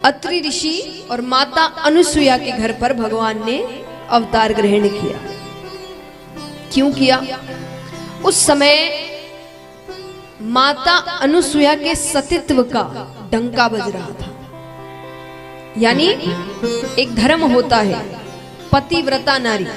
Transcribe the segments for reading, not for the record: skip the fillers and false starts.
अत्रि ऋषि और माता अनुसुईया के घर पर भगवान ने अवतार ग्रहण किया। क्यों किया? उस समय माता अनुसुईया के सतीत्व का डंका बज रहा था। यानी एक धर्म होता है पतिव्रता नारी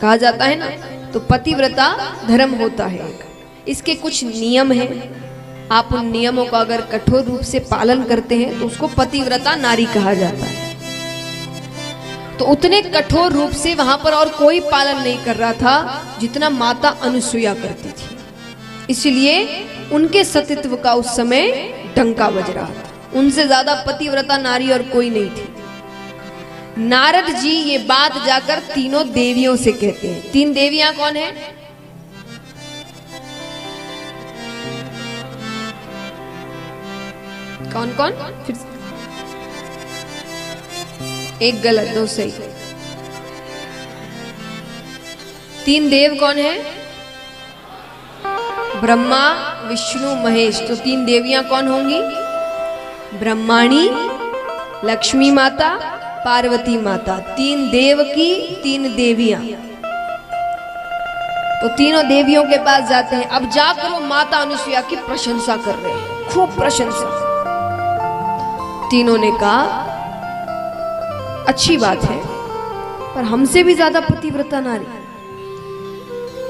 कहा जाता है ना, तो पतिव्रता धर्म होता है। इसके कुछ नियम हैं, आप उन नियमों का अगर कठोर रूप से पालन करते हैं तो उसको पतिव्रता नारी कहा जाता है। तो उतने कठोर रूप से वहां पर और कोई पालन नहीं कर रहा था जितना माता अनुसुईया करती थी, इसलिए उनके सतीत्व का उस समय डंका बज रहा था। उनसे ज्यादा पतिव्रता नारी और कोई नहीं थी। नारद जी ये बात जाकर तीनों देवियों से कहते हैं। तीन देवियां कौन है? कौन कौन? फिर एक गलत, दो सही। तीन देव कौन है? ब्रह्मा, विष्णु, महेश। तो तीन देवियां कौन होंगी? ब्रह्माणी, लक्ष्मी माता, पार्वती माता। तीन देव की तीन देवियां। तो तीनों देवियों के पास जाते हैं। अब जाकर वो माता अनुसुईया की प्रशंसा कर रहे हैं, खूब प्रशंसा। तीनों ने कहा अच्छी बात है, पर हमसे भी ज्यादा पतिव्रता नारी।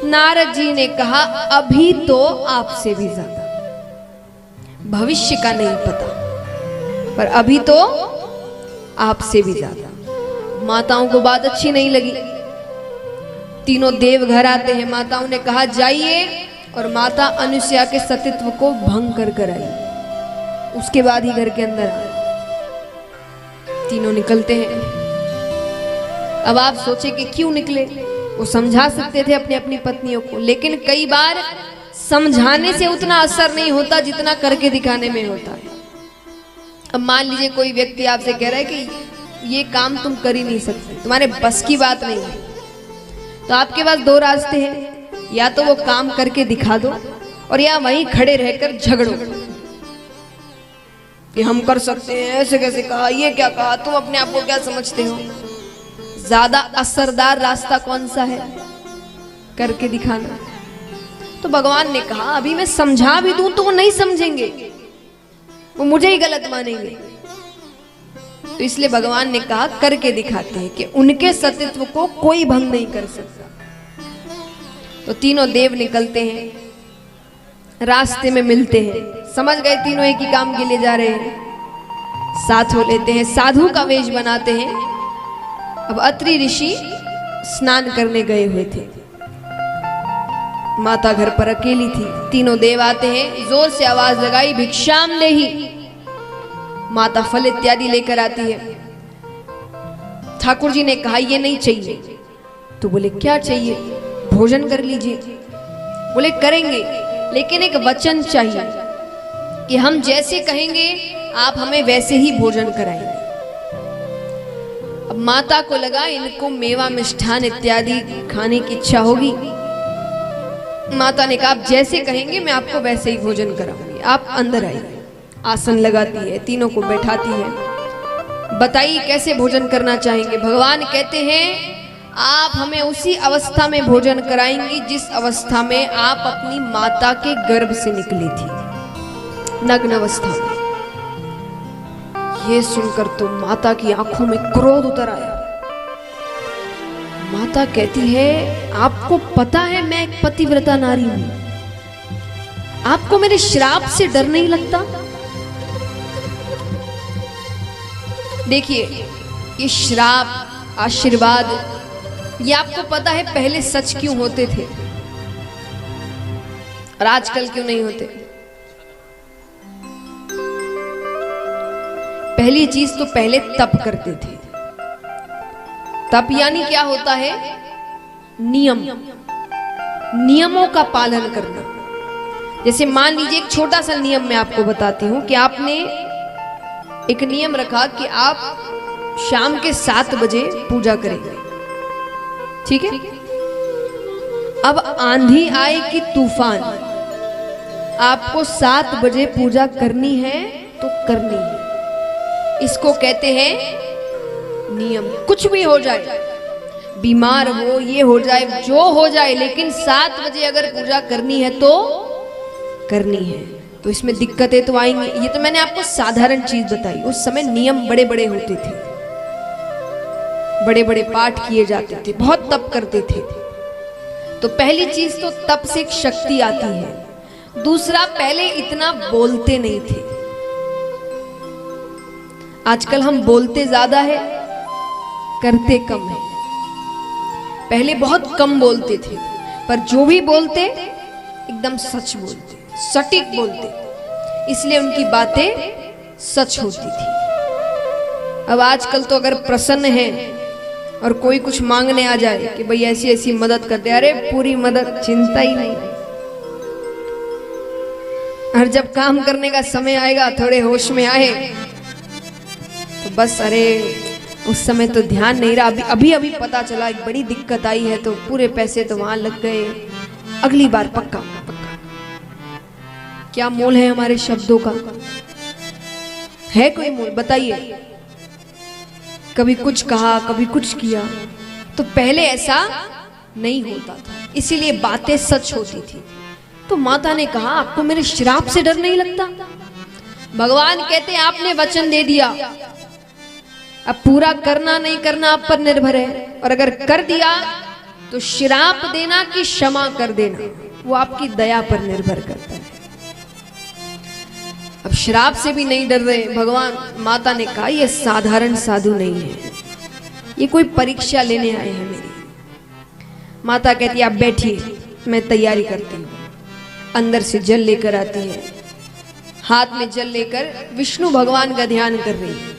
नारद जी ने कहा अभी तो आपसे भी ज्यादा, भविष्य का नहीं पता, पर अभी तो आपसे भी ज्यादा। माताओं को बात अच्छी नहीं लगी। तीनों देव घर आते हैं। माताओं ने कहा जाइए और माता अनुसुईया के सतीत्व को भंग कर आइए, उसके बाद ही घर के अंदर आए। तीनों निकलते हैं। अब आप सोचे कि क्यों निकले? वो समझा सकते थे अपनी अपनी पत्नियों को, लेकिन कई बार समझाने से उतना असर नहीं होता जितना करके दिखाने में होता है। अब मान लीजिए कोई व्यक्ति आपसे कह रहा है कि ये काम तुम कर ही नहीं सकते, तुम्हारे बस की बात नहीं है, तो आपके पास दो रास्ते हैं, या तो वो काम करके दिखा दो और या वहीं खड़े रहकर झगड़ो कि हम कर सकते हैं, ऐसे कैसे कहा, ये क्या कहा, तुम अपने आप को क्या समझते हो। ज्यादा असरदार रास्ता कौन सा है? करके दिखाना। तो भगवान ने कहा अभी मैं समझा भी दूं तो वो नहीं समझेंगे, वो मुझे ही गलत मानेंगे। तो इसलिए भगवान ने कहा करके दिखाते हैं कि उनके सतीत्व को कोई भंग नहीं कर सकता। तो तीनों देव निकलते हैं, रास्ते में मिलते हैं, समझ गए तीनों एक ही काम के लिए जा रहे हैं, साथ हो लेते हैं, साधु का वेश बनाते हैं। अब अत्रि ऋषि स्नान करने गए हुए थे, माता घर पर अकेली थी। तीनों देव आते हैं, जोर से आवाज लगाई भिक्षाम देहि। माता फल इत्यादि लेकर आती है। ठाकुर जी ने कहा ये नहीं चाहिए। तो बोले क्या चाहिए? भोजन कर लीजिए। बोले करेंगे, लेकिन एक वचन चाहिए कि हम जैसे कहेंगे आप हमें वैसे ही भोजन कराएंगे। अब माता को लगा इनको मेवा मिष्ठान इत्यादि खाने की इच्छा होगी। माता ने कहा आप जैसे कहेंगे मैं आपको वैसे ही भोजन कराऊंगी, आप अंदर आइए। आसन लगाती है, तीनों को बैठाती है। बताइए कैसे भोजन करना चाहेंगे? भगवान कहते हैं आप हमें उसी अवस्था में भोजन कराएंगी जिस अवस्था में आप अपनी माता के गर्भ से निकली थी, नग्न अवस्था में। ये सुनकर तो माता की आंखों में क्रोध उतर आया। माता कहती है आपको पता है मैं एक पतिव्रता नारी हूं, आपको मेरे श्राप से डर नहीं लगता? देखिए ये श्राप आशीर्वाद ये आपको पता है पहले सच क्यों होते थे और आजकल क्यों नहीं होते? पहली चीज तो पहले तप करते थे। तप यानी क्या होता है? नियम, नियमों का पालन करना। जैसे मान लीजिए एक छोटा सा नियम मैं आपको बताती हूं कि आपने एक नियम रखा कि आप शाम के 7 बजे पूजा करेंगे, ठीक है? अब आंधी आए कि तूफान, आपको 7 बजे पूजा करनी है तो करनी है। इसको कहते हैं नियम। कुछ भी हो जाए, बीमार हो, ये हो जाए, जो हो जाए, लेकिन 7 बजे अगर पूजा करनी है तो करनी है। तो इसमें दिक्कतें तो आएंगी। ये तो मैंने आपको साधारण चीज बताई। उस समय नियम बड़े बड़े होते थे, बड़े बड़े पाठ किए जाते थे, बहुत तप करते थे। तो पहली चीज तो तप से एक शक्ति आती है। दूसरा, पहले इतना बोलते नहीं थे। आजकल हम बोलते ज्यादा है, करते कम है। पहले बहुत कम बोलते थे, पर जो भी बोलते एकदम सच बोलते, सटीक बोलते, इसलिए उनकी बातें सच होती थी। अब आजकल तो अगर प्रसन्न है और कोई कुछ मांगने आ जाए कि भाई ऐसी ऐसी मदद कर दे, अरे पूरी मदद, चिंता ही नहीं। और जब काम करने का समय आएगा, थोड़े होश में आए तो बस अरे उस समय तो ध्यान नहीं रहा, अभी पता चला एक बड़ी दिक्कत आई है, तो पूरे पैसे तो वहां लग गए, अगली बार पक्का पक्का। क्या मोल है हमारे शब्दों का? है कोई मोल? बताइए। कभी कुछ कहा, कभी कुछ किया। तो पहले ऐसा नहीं होता था, इसीलिए बातें सच होती थी। तो माता ने कहा, आपको मेरे श्राप से डर नहीं लगता? भगवान कहते हैं आपने वचन दे दिया, अब पूरा करना नहीं करना आप पर निर्भर है। और अगर कर दिया तो श्राप देना कि क्षमा कर देना, वो आपकी दया पर निर्भर करता है। अब श्राप से भी नहीं डर रहे भगवान। माता ने कहा, ये साधारण साधु नहीं है, ये कोई परीक्षा लेने आए हैं मेरी। माता कहती है, आप बैठिए, मैं तैयारी करती हूँ। अंदर से जल लेकर आती है, हाथ में जल लेकर विष्णु भगवान का ध्यान कर रही है।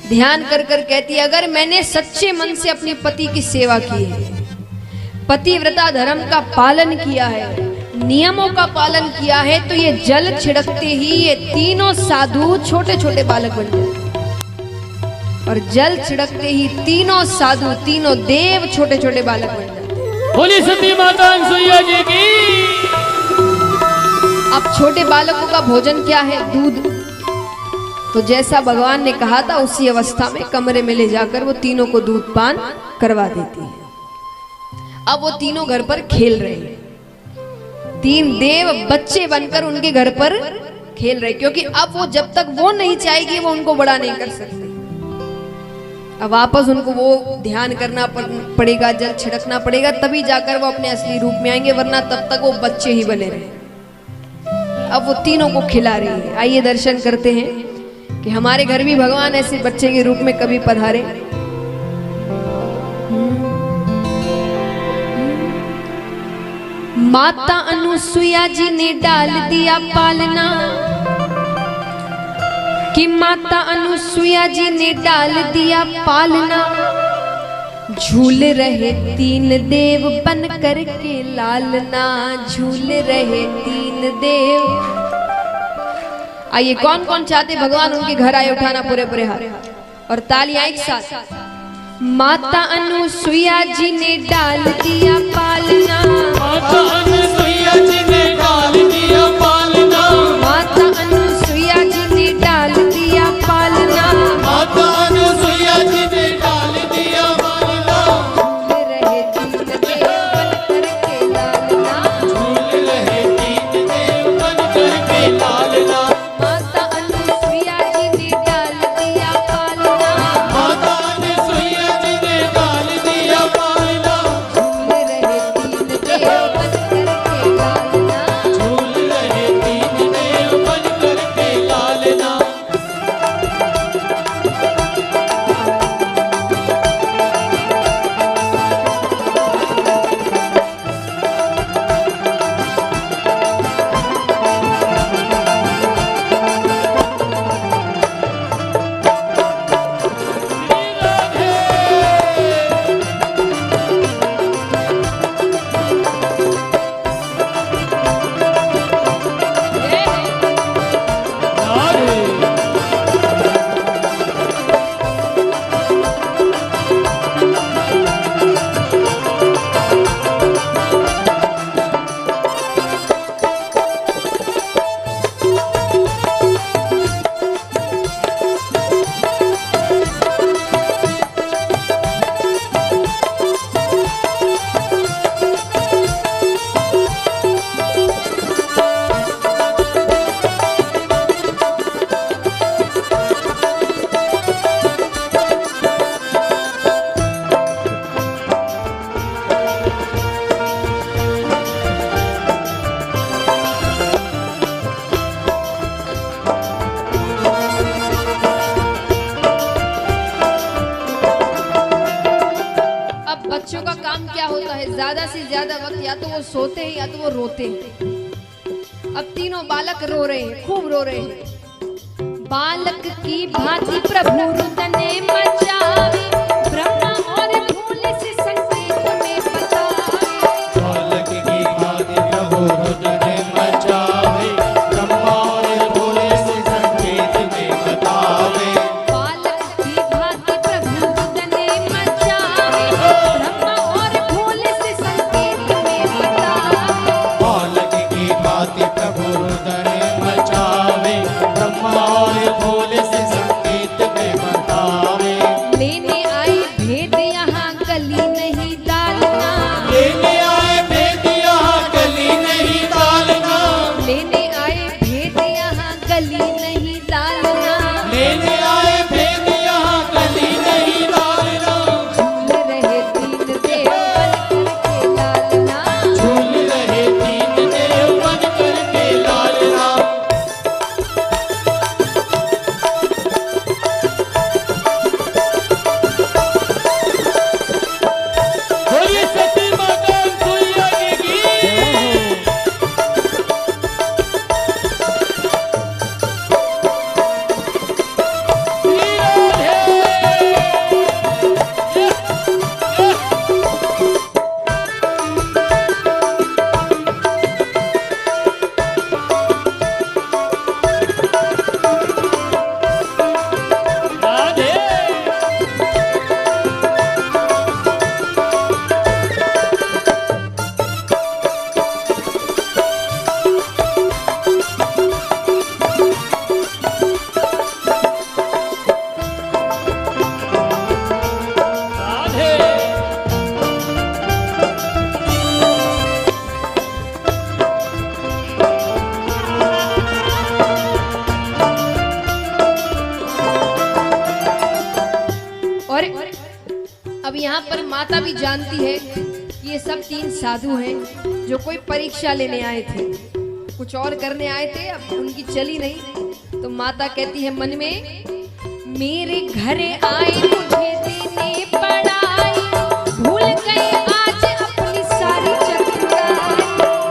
ध्यान कर कर कहती है, अगर मैंने सच्चे मन से अपने पति की सेवा की है, पतिव्रता धर्म का पालन किया है, नियमों का पालन किया है, तो ये जल छिड़कते ही ये तीनों साधु छोटे छोटे बालक बन जाते। और जल छिड़कते ही तीनों साधु, तीनों देव छोटे छोटे बालक बन जाते। बोली सती माता अनसुईया जी की। अब छोटे बालकों का भोजन क्या है? दूध। तो जैसा भगवान ने कहा था, उसी अवस्था में कमरे में ले जाकर वो तीनों को दूध पान करवा देती है। अब वो तीनों घर पर खेल रहे हैं, 3 देव बच्चे बनकर उनके घर पर खेल रहे, क्योंकि अब वो जब तक वो नहीं चाहेगी वो उनको बड़ा नहीं कर सकते। अब वापस उनको वो ध्यान करना पड़ेगा, जल छिड़कना पड़ेगा, तभी जाकर वो अपने असली रूप में आएंगे, वरना तब तक वो बच्चे ही बने रहे। अब वो तीनों को खिला रही है। आइए दर्शन करते हैं कि हमारे घर भी भगवान ऐसे बच्चे के रूप में कभी पधारे। माता अनुसुईया जी ने डाल दिया पालना, कि माता अनुसुईया जी ने डाल दिया पालना। झूल रहे 3 देव बन कर के लालना, झूल रहे 3 देव। आइए, कौन कौन चाहते भगवान उनके घर आए? उठाना पूरे पूरे हाथ और तालियां एक साथ। माता अनुसुईया जी ने डाल दिया पालना, माता अनसुईया जी ने डाल दिया पालना, माता अनुसुईया जी ने डाल दिया पालना, माता अनसुईया जी ने डाल दिया पालना। झूल रहे 3 देव बन कर के लालना, झूल रहे 3 देव बन कर के लालना। माता अनुसुईया जी ने डाल दिया पालना, माता अनसुईया जी ने डाल दिया पालना। झूल रहे 3 देव बन कर के बच्चों का काम क्या होता है, ज्यादा से ज्यादा वक्त या तो वो सोते हैं या तो वो रोते हैं। अब तीनों बालक रो रहे हैं, खूब रो रहे हैं। बालक की भांति प्रभु रुदने मचावे, ब्रह्मा और भोले से संकेत में बतावे। बालक की भांति प्रभु रुदने मचावे, ब्रह्मा और भोले से संकेत में बतावे। बालक की भांति प्रभु रुदने मचावे, ब्रह्मा और भोले से संकेत में बतावे। बालक की भांति प्रभु रुदने मचावे, ब्रह्मा और भोले से संकेत में बतावे। लेने आए भेद यहाँ गली नहीं डालना, लेने आए भेद यहाँ गली नहीं डालना, लेने आए भेद यहाँ गली नहीं डालना। लेने आए भेद यहाँ गली नहीं डालना। झूल रहे दीन देव बन करके लालना, झूल रहे दीन देव बन करके लालना। बोलिए सती माता सुइया की राधे। राधे। और अब यहाँ पर माता भी जानती है कि ये सब तीन साधु हैं जो कोई परीक्षा लेने आए थे, कुछ और करने आए थे, अब उनकी चली नहीं। तो माता कहती है मन में, मेरे घर आए मुझे देने पड़ाई, भूल गए आज अपनी सारी चतुराई।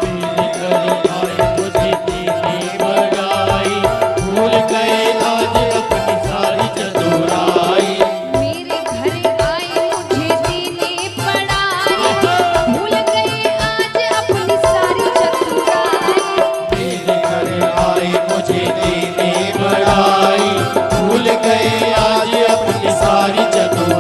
मेरे घर आए मुझे देने बड़ाई, भूल गए आज अपनी सारी चतुराई। मेरे घर आए मुझे देने पड़ाई, भूल गए आज अपनी सारी चतुराई। मेरे घर आए मुझे देने बड़ाई, भूल गए आज अपनी सारी चतुराई।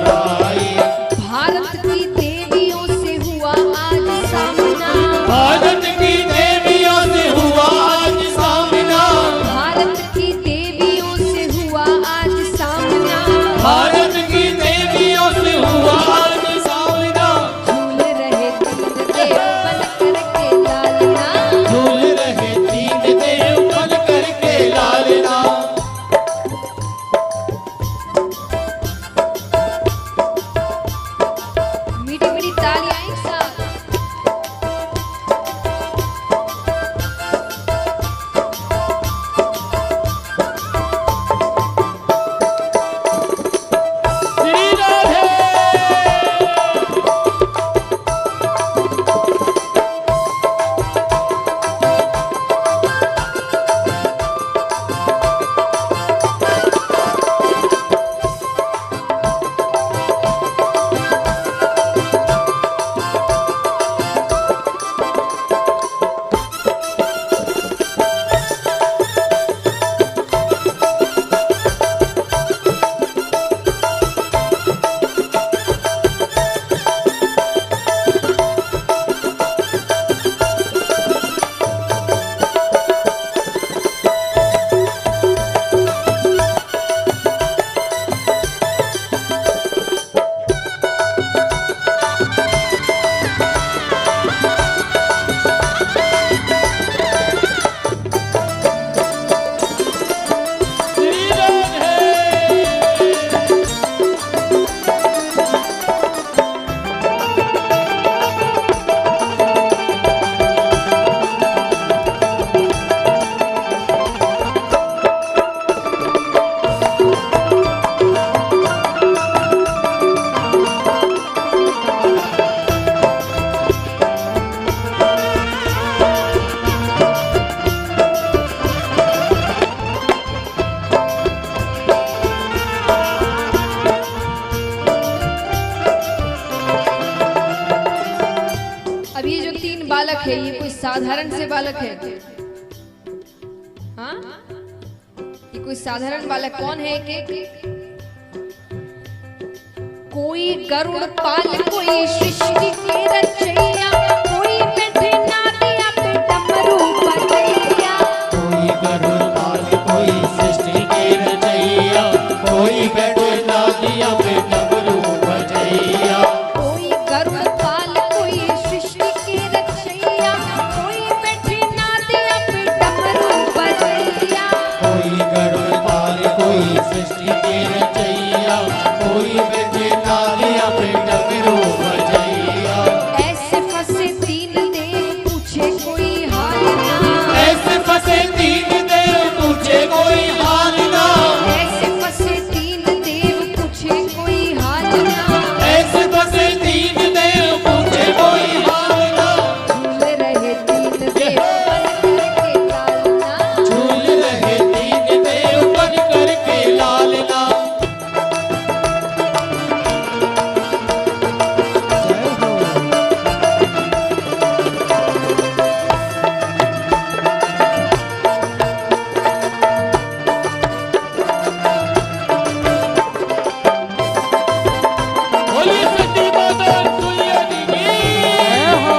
बालक है ये कोई साधारण से बालक है? हाँ, ये कोई साधारण बालक कौन है? कोई गरुड़ पाल, कोई सृष्टि के रचैया, कोई बैठे नादिया पे डमरू बजैया। कोई गरुड़ पाल, कोई सृष्टि के रचैया, कोई बैठे नादिया पे डमरू बजैया। कोई गरुड़ पाल, कोई सृष्टि के रचैया, कोई बैठे नादिया पे डमरू बजैया। कोई गरुड़ पाल, कोई सृष्टि के रचैया, कोई बैठे नादिया पे डमरू बजैया। ऐसे फंसे तीन देव पूछे कोई हाल ना, ऐसे फंसे तीन देव पूछे कोई हाल ना, ऐसे फंसे तीन देव पूछे कोई हाल ना। ऐसे फंसे तीन देव पूछे कोई हाल ना। झूल रहे तीन देव बन करके लालना, झूल रहे तीन देव बन करके लालना। बोलिए सच्ची माता दुनिया की जय हो।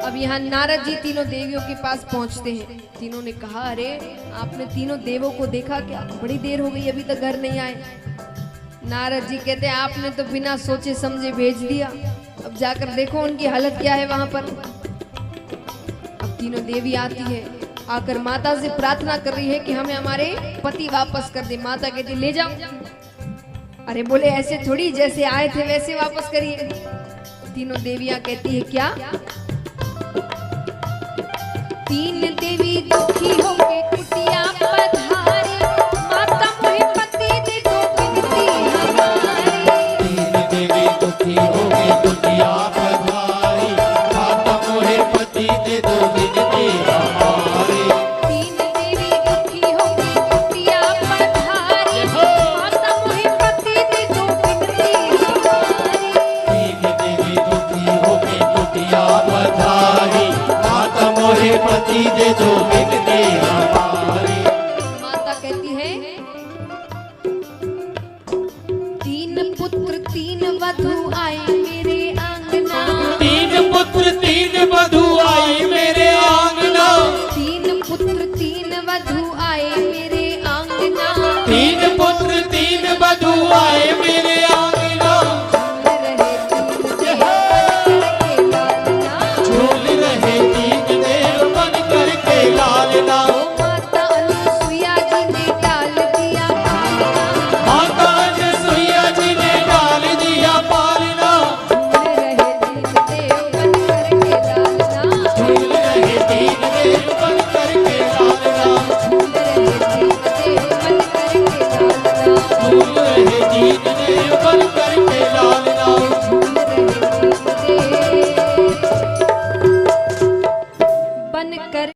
अब यहाँ नारद जी तीनों देवियों के पास पहुंचते हैं। तीनों ने कहा, अरे आपने तीनों देवों को देखा क्या? बड़ी देर हो गई अभी तक घर नहीं आए। नारद जी कहते हैं, आपने तो बिना सोचे समझे भेज दिया, अब जाकर देखो उनकी हालत क्या है वहां पर। अब तीनों देवी आती है, आकर माता से प्रार्थना कर रही है कि हमें हमारे पति वापस कर दे। माता कहती, ले जाओ। अरे बोले, ऐसे थोड़ी, जैसे आए थे वैसे वापस करिए। तीनों देवियां कहती है, क्या? तीन देवी दुखी होके कुटिया पधारी, माता मोहि पति दे दो बिनती हमारी। तीन देवी दुखी हो गई दुनिया पधारी, माता मोहे पति दे दो बिनती हमारी। तीन देवी दुखी होके कुटिया पधारी, माता मोहि पति दे दो बिनती हमारी। तीन देवी दुखी हो गई दुनिया पधारी, माता मोहे पति दे दो बिनती हमारी।